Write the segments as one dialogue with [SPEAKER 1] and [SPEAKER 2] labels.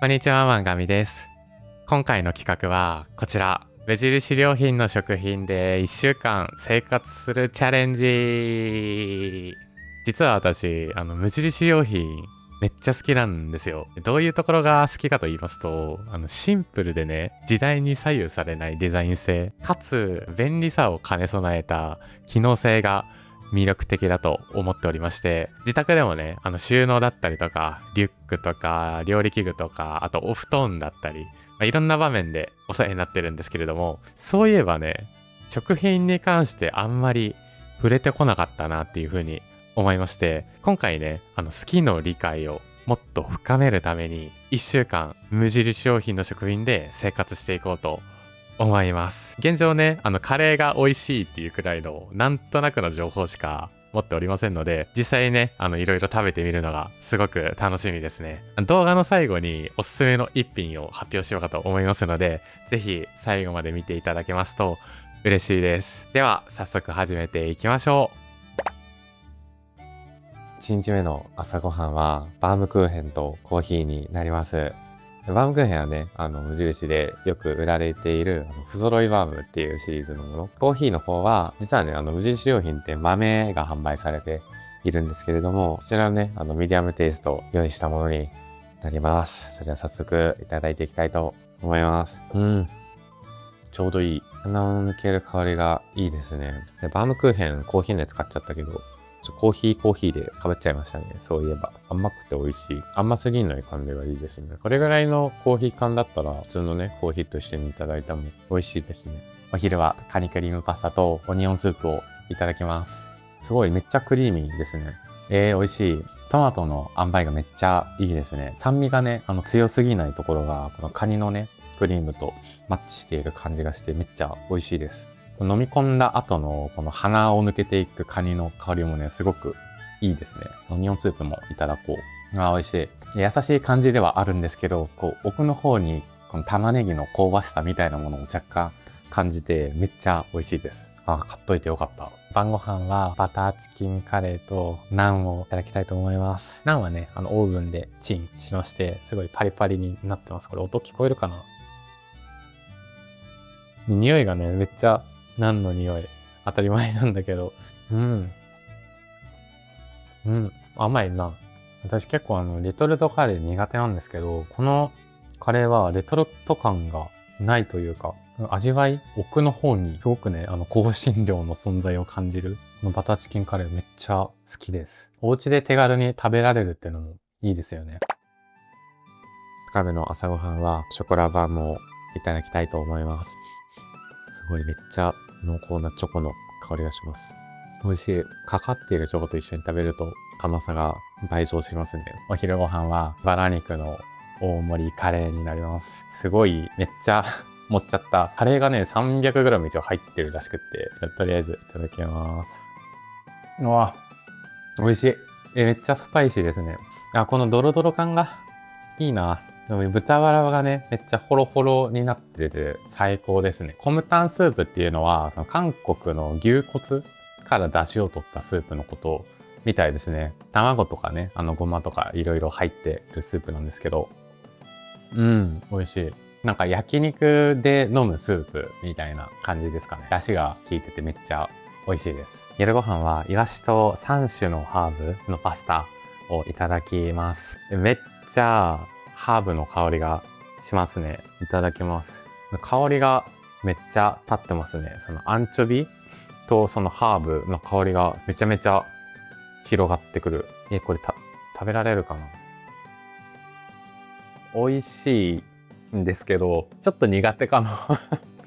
[SPEAKER 1] こんにちは、マンガミです。今回の企画はこちら、無印良品の食品で1週間生活するチャレンジ。実は私、無印良品めっちゃ好きなんですよ。どういうところが好きかと言いますと、シンプルでね、時代に左右されないデザイン性、かつ便利さを兼ね備えた機能性が魅力的だと思っておりまして、自宅でもね、収納だったりとか、リュックとか、料理器具とか、あとお布団だったり、いろんな場面でお世話になってるんですけれども、そういえばね、食品に関してあんまり触れてこなかったなっていうふうに思いまして、今回ね、好きの理解をもっと深めるために、1週間無印良品の食品で生活していこうと思います。現状ね、カレーが美味しいっていうくらいのなんとなくの情報しか持っておりませんので、実際にね、いろいろ食べてみるのがすごく楽しみですね。動画の最後におすすめの一品を発表しようかと思いますので、ぜひ最後まで見ていただけますと嬉しいです。では、早速始めていきましょう。1日目の朝ごはんはバームクーヘンとコーヒーになります。バームクーヘンはね、無印でよく売られている、不揃いバームっていうシリーズのもの。コーヒーの方は、実はね、無印良品って豆が販売されているんですけれども、こちらのね、ミディアムテイストを用意したものになります。それでは早速いただいていきたいと思います。ちょうどいい。鼻を抜ける香りがいいですね。でバームクーヘン、コーヒーのやつ買っちゃったけど、コーヒーで被っちゃいましたね。そういえば。甘くて美味しい。甘すぎない感じがいいですね。これぐらいのコーヒー感だったら、普通のね、コーヒーと一緒にいただいても美味しいですね。お昼はカニクリームパスタとオニオンスープをいただきます。すごいめっちゃクリーミーですね。美味しい。トマトの塩梅がめっちゃいいですね。酸味がね、強すぎないところが、このカニのね、クリームとマッチしている感じがしてめっちゃ美味しいです。飲み込んだ後のこの鼻を抜けていくカニの香りもね、すごくいいですね。オニオンスープもいただこう。美味しい。優しい感じではあるんですけど、奥の方にこの玉ねぎの香ばしさみたいなものを若干感じてめっちゃ美味しいです。買っといてよかった。晩ご飯はバターチキンカレーとナンをいただきたいと思います。ナンはね、オーブンでチンしまして、すごいパリパリになってます。これ音聞こえるかな？匂いがね、めっちゃナンの匂い。当たり前なんだけど。甘いな。私結構レトルトカレー苦手なんですけど、このカレーはレトルト感がないというか、味わい、奥の方にすごくね、香辛料の存在を感じる。このバターチキンカレーめっちゃ好きです。お家で手軽に食べられるっていうのもいいですよね。2日目の朝ごはんはショコラバームをいただきたいと思います。すごいめっちゃ濃厚なチョコの香りがします。美味しい。かかっているチョコと一緒に食べると甘さが倍増しますね。お昼ご飯はバラ肉の大盛りカレーになります。すごいめっちゃ盛っちゃった。カレーがね 300g 以上入ってるらしくって、とりあえずいただきます。うわ、美味しい。めっちゃスパイシーですね。このドロドロ感がいいな。でも豚バラがね、めっちゃホロホロになってて最高ですね。コムタンスープっていうのは、その韓国の牛骨から出汁を取ったスープのことみたいですね。卵とかね、ごまとかいろいろ入ってるスープなんですけど、美味しい。なんか焼肉で飲むスープみたいな感じですかね。出汁が効いててめっちゃ美味しいです。夜ご飯はイワシと3種のハーブのパスタをいただきます。めっちゃハーブの香りがしますね。いただきます。香りがめっちゃ立ってますね。そのアンチョビとそのハーブの香りがめちゃめちゃ広がってくる。これ食べられるかな？美味しいんですけど、ちょっと苦手かも。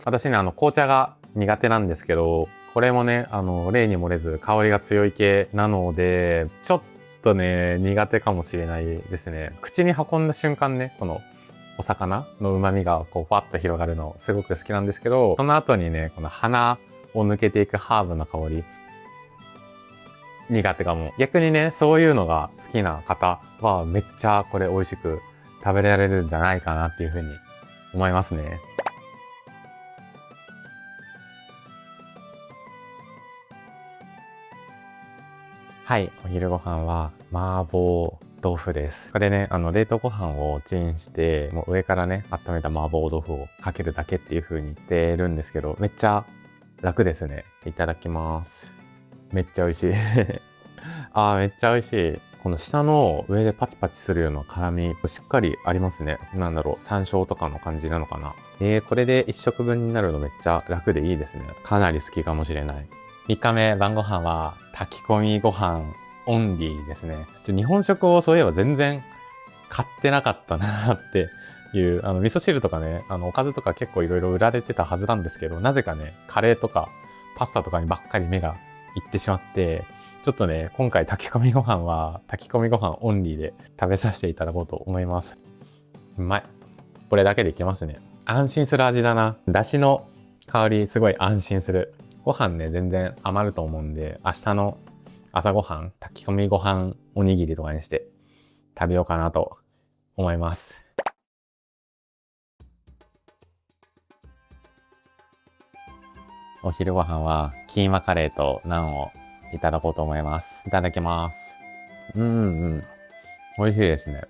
[SPEAKER 1] 私ね、紅茶が苦手なんですけど、これもね、例に漏れず香りが強い系なので、ちょっとね、苦手かもしれないですね。口に運んだ瞬間ね、このお魚の旨味がこうファッと広がるのすごく好きなんですけど、その後にね、この鼻を抜けていくハーブの香り、苦手かも。逆にね、そういうのが好きな方はめっちゃこれ美味しく食べられるんじゃないかなっていうふうに思いますね。はい、お昼ご飯は麻婆豆腐です。これね、冷凍ご飯をチンして、もう上からね、温めた麻婆豆腐をかけるだけっていう風にしてるんですけど、めっちゃ楽ですね。いただきます。めっちゃ美味しい。めっちゃ美味しい。この下の上でパチパチするような辛み、しっかりありますね。なんだろう、山椒とかの感じなのかな。これで1食分になるのめっちゃ楽でいいですね。かなり好きかもしれない。3日目晩ご飯は炊き込みご飯オンリーですね。日本食をそういえば全然買ってなかったなっていう、味噌汁とかね、おかずとか結構いろいろ売られてたはずなんですけど、なぜかね、カレーとかパスタとかにばっかり目がいってしまって、ちょっとね、今回炊き込みご飯は炊き込みご飯オンリーで食べさせていただこうと思います。うまい。これだけでいけますね。安心する味だな。だしの香りすごい安心する。ご飯ね、全然余ると思うんで、明日の朝ごはん、炊き込みご飯おにぎりとかにして食べようかなと思います。お昼ご飯はキーマカレーとナンをいただこうと思います。いただきます。美味しいですね。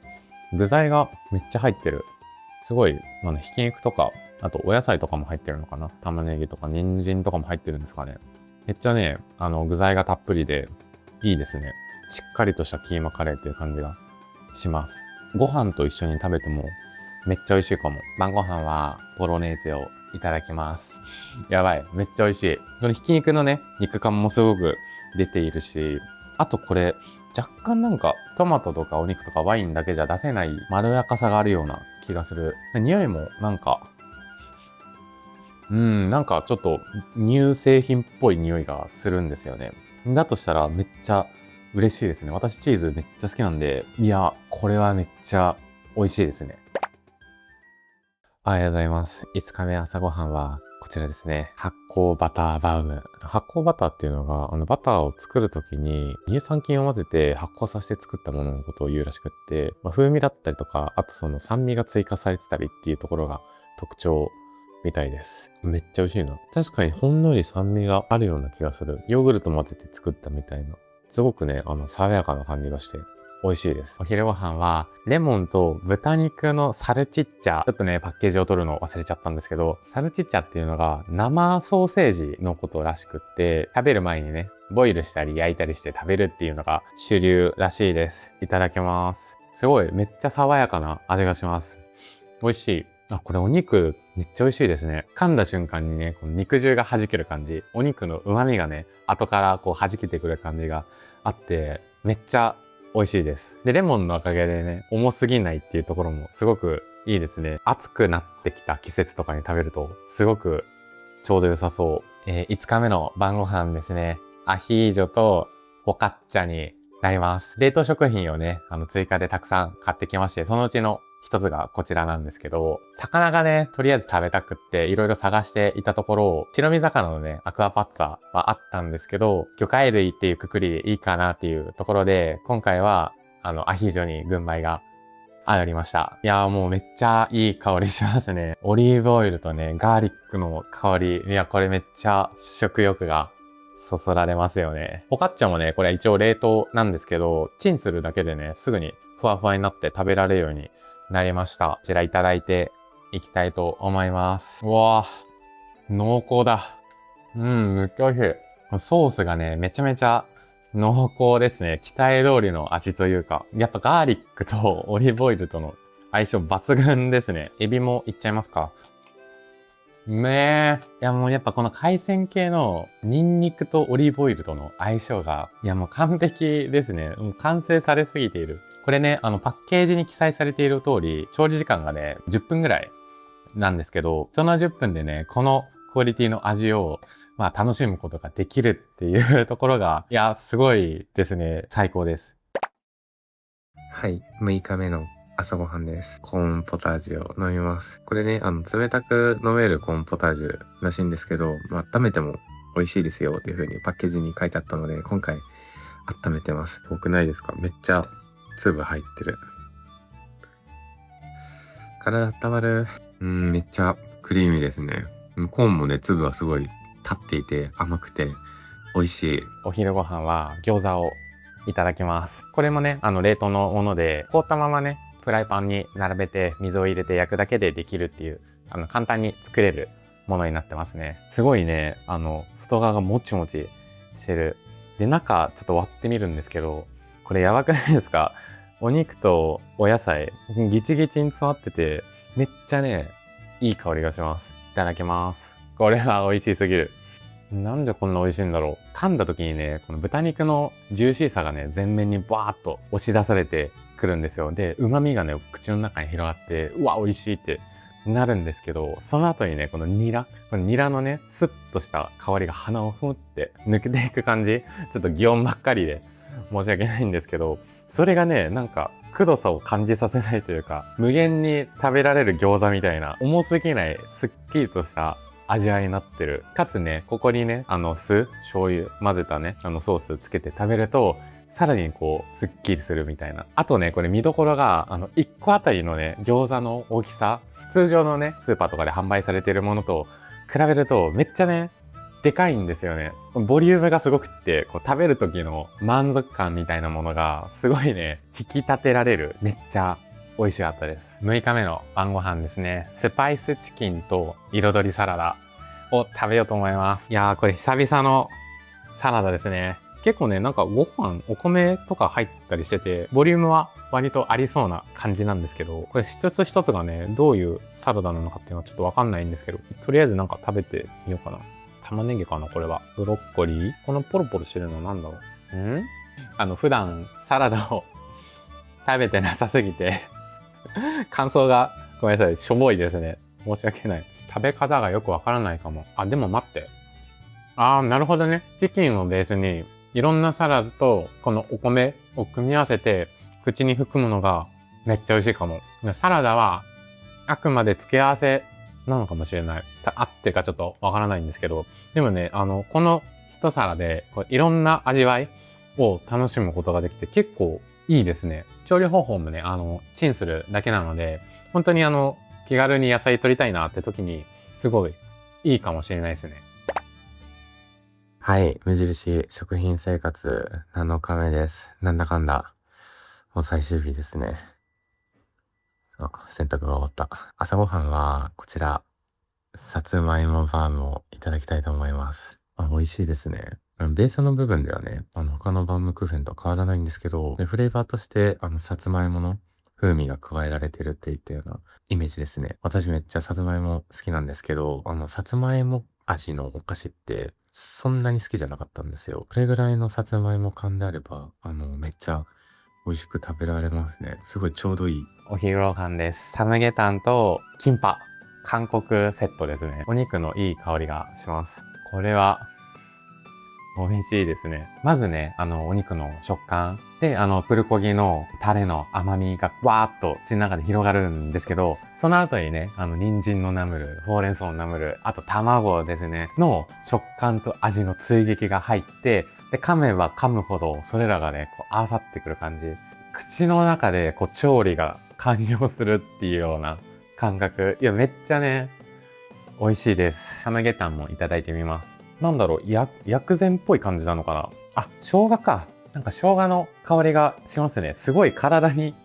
[SPEAKER 1] 具材がめっちゃ入ってる。すごい、ひき肉とか、あとお野菜とかも入ってるのかな。玉ねぎとか人参とかも入ってるんですかね。めっちゃね、具材がたっぷりでいいですね。しっかりとしたキーマカレーっていう感じがします。ご飯と一緒に食べてもめっちゃ美味しいかも。晩ご飯はボロネーゼをいただきます。やばい。めっちゃ美味しい。このひき肉のね、肉感もすごく出ているし、あとこれ、若干なんかトマトとかお肉とかワインだけじゃ出せないまろやかさがあるような気がする。匂いもなんかちょっと乳製品っぽい匂いがするんですよね。だとしたらめっちゃ嬉しいですね。私チーズめっちゃ好きなんで、いや、これはめっちゃ美味しいですね。ありがとうございます。5日目朝ごはんはこちらですね。発酵バターバウム。発酵バターっていうのが、バターを作るときに乳酸菌を混ぜて発酵させて作ったもののことを言うらしくって、風味だったりとか、あとその酸味が追加されてたりっていうところが特徴みたいです。めっちゃ美味しいな。確かにほんのり酸味があるような気がする。ヨーグルト混ぜて作ったみたいな。すごくね、爽やかな感じがして美味しいです。お昼ご飯は、レモンと豚肉のサルチッチャ。ちょっとね、パッケージを取るの忘れちゃったんですけど、サルチッチャっていうのが生ソーセージのことらしくって、食べる前にね、ボイルしたり焼いたりして食べるっていうのが主流らしいです。いただきます。すごい、めっちゃ爽やかな味がします。美味しい。これお肉めっちゃ美味しいですね。噛んだ瞬間にね、この肉汁が弾ける感じ。お肉の旨味がね、後からこう弾けてくる感じがあって、めっちゃ美味しいです。で、レモンのおかげでね、重すぎないっていうところもすごくいいですね。暑くなってきた季節とかに食べると、すごくちょうど良さそう。5日目の晩ご飯ですね。アヒージョとフォカッチャになります。冷凍食品をね、追加でたくさん買ってきまして、そのうちの一つがこちらなんですけど、魚がね、とりあえず食べたくっていろいろ探していたところ、白身魚のね、アクアパッツァはあったんですけど、魚介類っていうくくりでいいかなっていうところで、今回は、アヒージョに軍配がありました。いやーもうめっちゃいい香りしますね。オリーブオイルとね、ガーリックの香り。いや、これめっちゃ食欲がそそられますよね。フォカッチャもね、これ一応冷凍なんですけど、チンするだけでね、すぐにふわふわになって食べられるようになりました。こちらいただいていきたいと思います。うわー、濃厚だ。めっちゃ美味しい。ソースがね、めちゃめちゃ濃厚ですね。期待通りの味というか、やっぱガーリックとオリーブオイルとの相性抜群ですね。エビもいっちゃいますか。いやもうやっぱこの海鮮系のニンニクとオリーブオイルとの相性が、いやもう完璧ですね。もう完成されすぎている。これね、パッケージに記載されている通り、調理時間がね、10分ぐらいなんですけど、その10分でね、このクオリティの味を、楽しむことができるっていうところが、いや、すごいですね。最高です。はい、6日目の朝ごはんです。コーンポタージュを飲みます。これね、冷たく飲めるコーンポタージュらしいんですけど、温めても美味しいですよっていう風にパッケージに書いてあったので、今回温めてます。多くないですか？めっちゃ粒入ってる。体温まる。めっちゃクリーミーですね。コーンもね、粒はすごい立っていて甘くて美味しい。お昼ご飯は餃子をいただきます。これもね、冷凍のもので、凍ったままね、フライパンに並べて水を入れて焼くだけでできるっていう、簡単に作れるものになってますね。すごいね、外側がもちもちしてる。で、中ちょっと割ってみるんですけど、これやばくないですか？お肉とお野菜、ギチギチに詰まってて、めっちゃね、いい香りがします。いただきます。これは美味しすぎる。なんでこんな美味しいんだろう。噛んだ時にね、この豚肉のジューシーさがね、全面にバーッと押し出されてくるんですよ。で、旨味がね、口の中に広がって、うわ、美味しいってなるんですけど、その後にね、このニラのね、スッとした香りが鼻をふんって抜けていく感じ。ちょっと擬音ばっかりで申し訳ないんですけど、それがね、なんか、くどさを感じさせないというか、無限に食べられる餃子みたいな、重すぎない、すっきりとした味わいになってる。かつね、ここにね、酢、醤油、混ぜたね、ソースつけて食べると、さらにこう、すっきりするみたいな。あとね、これ見どころが、1個あたりのね、餃子の大きさ、通常のね、スーパーとかで販売されているものと比べると、めっちゃね、でかいんですよね。ボリュームがすごくって、こう食べる時の満足感みたいなものが、すごいね、引き立てられる。めっちゃ美味しかったです。6日目の晩ご飯ですね。スパイスチキンと彩りサラダを食べようと思います。いやー、これ久々のサラダですね。結構ね、なんかご飯、お米とか入ったりしてて、ボリュームは割とありそうな感じなんですけど、これ一つ一つがね、どういうサラダなのかっていうのはちょっとわかんないんですけど、とりあえずなんか食べてみようかな。玉ねぎかなこれは。ブロッコリーこのポロポロしてるのなんだろう普段サラダを食べてなさすぎて感想がごめんなさい、しょぼいですね。申し訳ない。食べ方がよくわからないかも。あ、でも待って。なるほどね。チキンをベースにいろんなサラダとこのお米を組み合わせて口に含むのがめっちゃ美味しいかも。サラダはあくまで付け合わせなのかもしれない。合ってるかちょっとわからないんですけど、でもね、この一皿でいろんな味わいを楽しむことができて結構いいですね。調理方法もね、チンするだけなので、本当に気軽に野菜取りたいなって時に、すごいいいかもしれないですね。はい、無印食品生活7日目です。なんだかんだ、もう最終日ですね。洗濯が終わった。朝ごはんはこちら、さつまいもバームをいただきたいと思います。美味しいですね。ベースの部分ではね、他のバウムクーヘンと変わらないんですけど、フレーバーとして、さつまいもの風味が加えられてるっていったようなイメージですね。私めっちゃさつまいも好きなんですけど、さつまいも味のお菓子って、そんなに好きじゃなかったんですよ。これぐらいのさつまいも感であれば、めっちゃ美味しく食べられますね。すごいちょうどいい。お昼ご飯です。サムゲタンとキンパ。韓国セットですね。お肉のいい香りがします。これは美味しいですね。まずね、お肉の食感で、プルコギのタレの甘みがわーっと口の中で広がるんですけど、その後にね、人参のナムル、ほうれん草のナムル、あと卵ですね、の食感と味の追撃が入って、で、噛めば噛むほど、それらがね、合わさってくる感じ。口の中で、調理が完了するっていうような感覚。いや、めっちゃね、美味しいです。サムゲタンもいただいてみます。なんだろう、薬膳っぽい感じなのかな。生姜か。なんか生姜の香りがしますね。すごい体に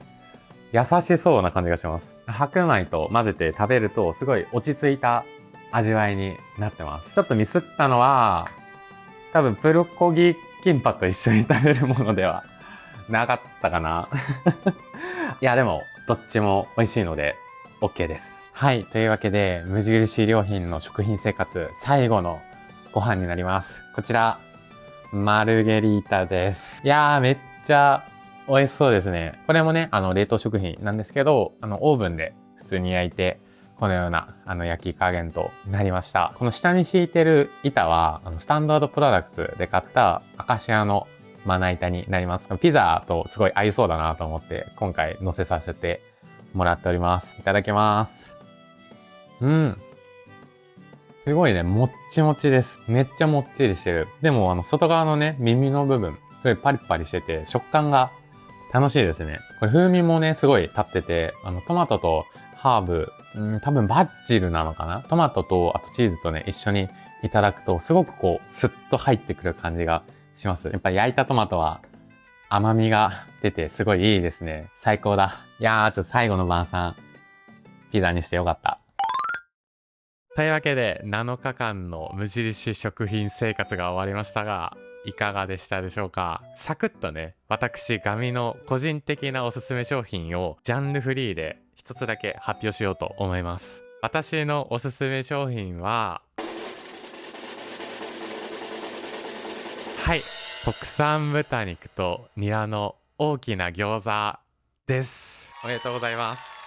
[SPEAKER 1] 優しそうな感じがします。白米と混ぜて食べるとすごい落ち着いた味わいになってます。ちょっとミスったのは、多分プルコギキンパと一緒に食べるものではなかったかな。いや、でもどっちも美味しいので OK です。はい。というわけで、無印良品の食品生活最後のご飯になります。こちら、マルゲリータです。いやー、めっちゃ美味しそうですね。これもね、冷凍食品なんですけど、オーブンで普通に焼いて、このような、焼き加減となりました。この下に敷いてる板は、スタンダードプロダクツで買ったアカシアのまな板になります。ピザとすごい合いそうだなと思って、今回乗せさせてもらっております。いただきます。すごいね、もっちもちです。めっちゃもっちりしてる。でも、外側のね、耳の部分、すごいパリパリしてて、食感が楽しいですね。これ風味もね、すごい立ってて、トマトとハーブ、多分バジルなのかな？トマトと、あとチーズとね、一緒にいただくと、すごくスッと入ってくる感じがします。やっぱり焼いたトマトは甘みが出てすごいいいですね。最高だ。いやー、ちょっと最後の晩餐、ピザにしてよかった。というわけで、7日間の無印食品生活が終わりましたが、いかがでしたでしょうか。サクッとね、私、ガミの個人的なおすすめ商品をジャンルフリーで一つだけ発表しようと思います。私のおすすめ商品は、はい、国産豚肉とニラの大きな餃子です。おめでとうございます。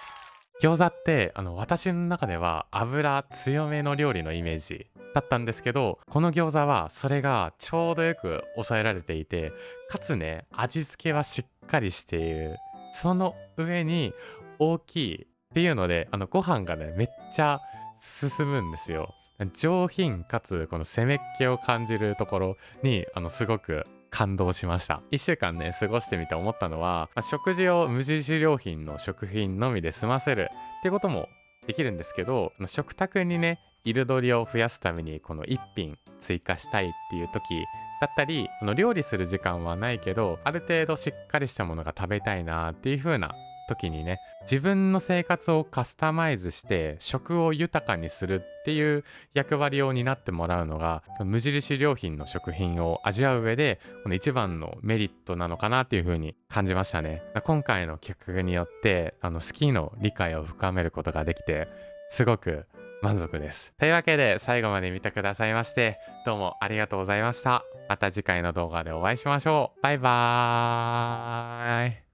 [SPEAKER 1] 餃子って私の中では油強めの料理のイメージだったんですけど、この餃子はそれがちょうどよく抑えられていて、かつね、味付けはしっかりしている。その上に大きいっていうので、ご飯がね、めっちゃ進むんですよ。上品かつこの攻めっ気を感じるところにすごく感動しました。1週間ね過ごしてみて思ったのは、食事を無印良品の食品のみで済ませるってこともできるんですけど、食卓にね彩りを増やすためにこの1品追加したいっていう時だったり、料理する時間はないけどある程度しっかりしたものが食べたいなっていう風な時にね、自分の生活をカスタマイズして食を豊かにするっていう役割を担ってもらうのが無印良品の食品を味わう上でこの一番のメリットなのかなっていう風に感じましたね。今回の企画によって好きの理解を深めることができてすごく満足です。というわけで最後まで見てくださいましてどうもありがとうございました。また次回の動画でお会いしましょう。バイバーイ。